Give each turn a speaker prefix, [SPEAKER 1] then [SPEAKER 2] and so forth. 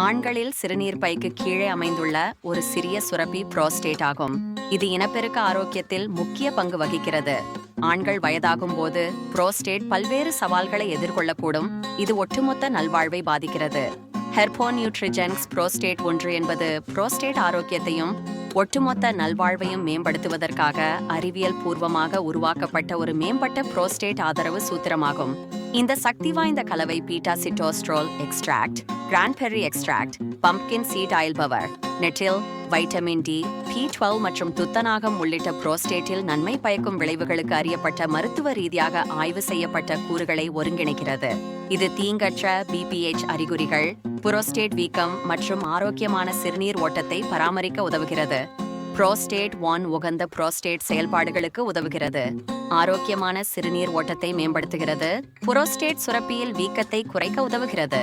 [SPEAKER 1] ஆண்களில் சிறுநீர் பைக்கு கீழே அமைந்துள்ள ஒரு சிறிய சுரப்பி புரோஸ்டேட் ஆகும். இது இனப்பெருக்க ஆரோக்கியத்தில் முக்கிய பங்கு வகிக்கிறது. ஆண்கள் வயதாகும் போது புரோஸ்டேட் பல்வேறு சவால்களை எதிர்கொள்ளக்கூடும். இது ஒட்டுமொத்த நல்வாழ்வை பாதிக்கிறது. ஹெர்போனியூட்ரிஜென்ஸ் புரோஸ்டேட் 1 என்பது புரோஸ்டேட் ஆரோக்கியத்தையும் ஒட்டுமொத்த நல்வாழ்வையும் மேம்படுத்துவதற்காக அறிவியல் பூர்வமாக உருவாக்கப்பட்ட ஒரு மேம்பட்ட புரோஸ்டேட் ஆதரவு சூத்திரமாகும். இந்த சக்தி வாய்ந்த கலவை beta sitosterol extract, cranberry extract, pumpkin seed oil power, nettle, vitamin D, பி12 மற்றும் துத்தநாகம் உள்ளிட்ட புரோஸ்டேட்டில் நன்மை பயக்கும் விளைவுகளுக்கு அறியப்பட்ட மருத்துவ ரீதியாக ஆய்வு செய்யப்பட்ட கூறுகளை ஒருங்கிணைக்கிறது. இது தீங்கற்ற பிபிஎச் அறிகுறிகள், புரோஸ்டேட் வீக்கம் மற்றும் ஆரோக்கியமான சிறுநீர் ஓட்டத்தை பராமரிக்க உதவுகிறது. புரோஸ்டேட் 1 உகந்த புரோஸ்டேட் செயல்பாடுகளுக்கு உதவுகிறது. ஆரோக்கியமான சிறுநீர் ஓட்டத்தை மேம்படுத்துகிறது. புரோஸ்டேட் சுரப்பியில் வீக்கத்தை குறைக்க உதவுகிறது.